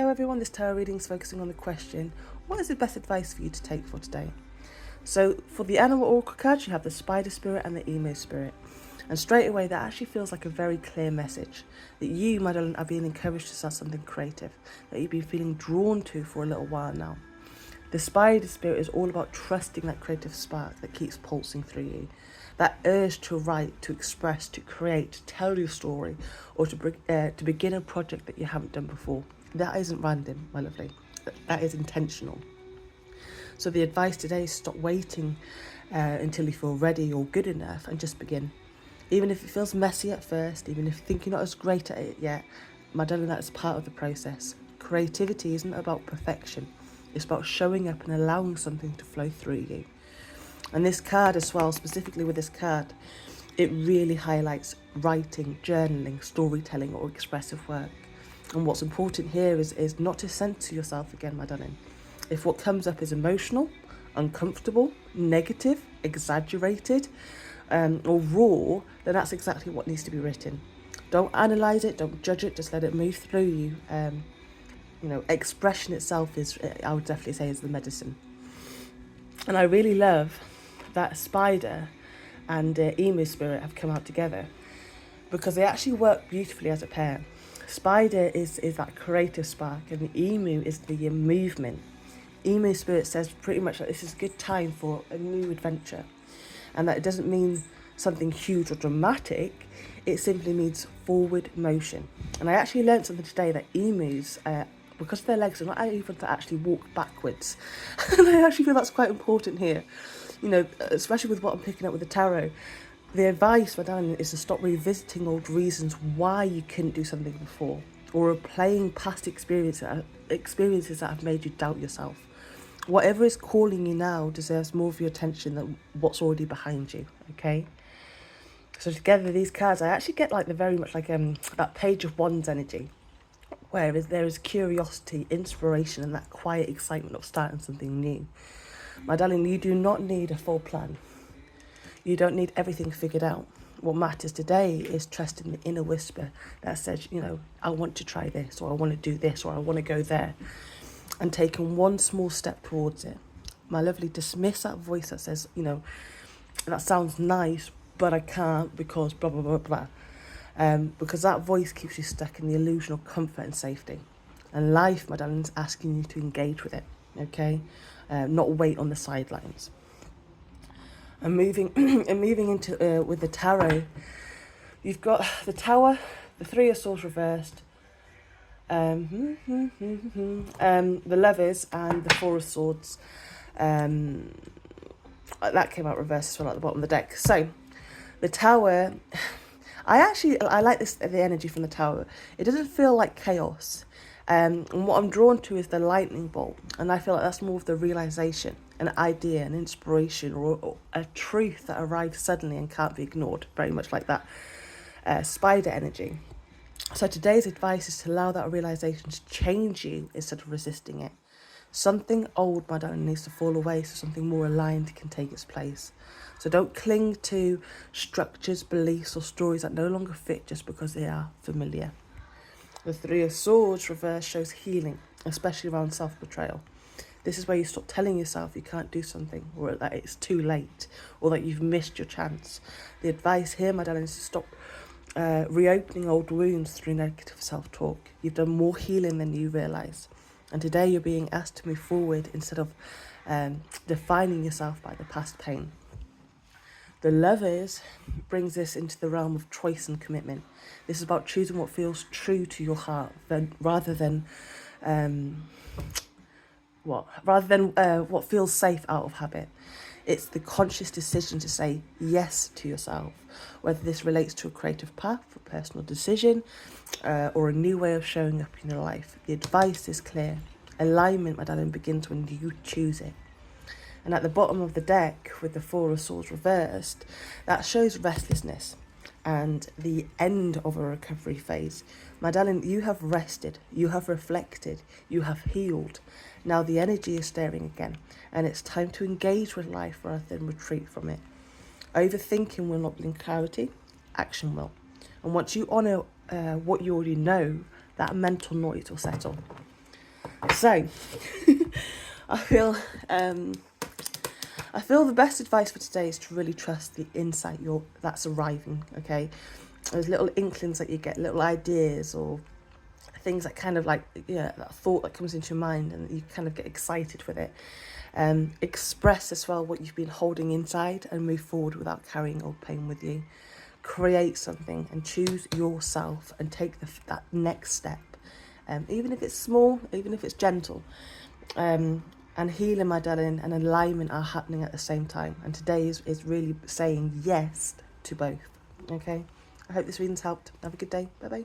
Hello everyone, this tarot reading is focusing on the question, what is the best advice for you to take for today? So for the animal oracle cards, you have the spider spirit and the emu spirit. And straight away, that actually feels like a very clear message that you, my darling, are being encouraged to start something creative that you've been feeling drawn to for a little while now. The spider spirit is all about trusting that creative spark that keeps pulsing through you. That urge to write, to express, to create, to tell your story, or to begin a project that you haven't done before. That isn't random, my lovely. That is intentional. So the advice today is stop waiting until you feel ready or good enough and just begin. Even if it feels messy at first, even if you think you're not as great at it yet, my darling, that's part of the process. Creativity isn't about perfection. It's about showing up and allowing something to flow through you. And this card as well, specifically with this card, it really highlights writing, journaling, storytelling or expressive work. And what's important here is not to censor yourself again, my darling. If what comes up is emotional, uncomfortable, negative, exaggerated, or raw, then that's exactly what needs to be written. Don't analyse it, don't judge it, just let it move through you. Expression itself is, I would definitely say, is the medicine. And I really love that spider and emu spirit have come out together because they actually work beautifully as a pair. Spider is that creative spark and the emu is the movement. Emu spirit says pretty much that this is a good time for a new adventure, and that it doesn't mean something huge or dramatic, it simply means forward motion. And I actually learned something today that emus, because their legs are not able to actually walk backwards, and I actually feel that's quite important here, especially with what I'm picking up with the tarot. The advice, my darling, is to stop revisiting old reasons why you couldn't do something before, or replaying past experiences that have made you doubt yourself. Whatever is calling you now deserves more of your attention than what's already behind you, okay? So together, these cards, I actually get like very much like that Page of Wands energy, where there is curiosity, inspiration, and that quiet excitement of starting something new. My darling, you do not need a full plan. You don't need everything figured out. What matters today is trusting the inner whisper that says, I want to try this, or I want to do this, or I want to go there, and taking one small step towards it. My lovely, dismiss that voice that says, that sounds nice, but I can't because blah, blah, blah, blah. Because that voice keeps you stuck in the illusion of comfort and safety. And life, my darling, is asking you to engage with it, okay? Not wait on the sidelines. And moving into with the tarot, you've got the Tower, the Three of Swords reversed, the Lovers, and the Four of Swords. That came out reversed as well at the bottom of the deck. So the Tower, I like the energy from the Tower. It doesn't feel like chaos. And what I'm drawn to is the lightning bolt, and I feel like that's more of the realization, an idea, an inspiration, or a truth that arrives suddenly and can't be ignored, very much like that spider energy. So today's advice is to allow that realization to change you instead of resisting it. Something old, my darling, needs to fall away so something more aligned can take its place. So don't cling to structures, beliefs, or stories that no longer fit just because they are familiar. The Three of Swords reverse shows healing, especially around self-betrayal. This is where you stop telling yourself you can't do something, or that it's too late, or that you've missed your chance. The advice here, my darling, is to stop reopening old wounds through negative self-talk. You've done more healing than you realise. And today you're being asked to move forward instead of defining yourself by the past pain. The Lovers brings this into the realm of choice and commitment. This is about choosing what feels true to your heart, rather than what feels safe out of habit. It's the conscious decision to say yes to yourself, whether this relates to a creative path, a personal decision, or a new way of showing up in your life. The advice is clear. Alignment, my darling, begins when you choose it. And at the bottom of the deck, with the Four of Swords reversed, that shows restlessness and the end of a recovery phase. My darling, you have rested, you have reflected, you have healed. Now the energy is stirring again, and it's time to engage with life rather than retreat from it. Overthinking will not bring clarity, action will. And once you honour what you already know, that mental noise will settle. So, I feel the best advice for today is to really trust the insight that's arriving. Okay, there's little inklings that you get, little ideas or things that kind of like, yeah, that thought that comes into your mind, and you kind of get excited with it. Express as well what you've been holding inside and move forward without carrying old pain with you. Create something and choose yourself and take that next step, even if it's small, even if it's gentle. And healing, my darling, and alignment are happening at the same time. And today is really saying yes to both. Okay, I hope this reading's helped. Have a good day. Bye bye.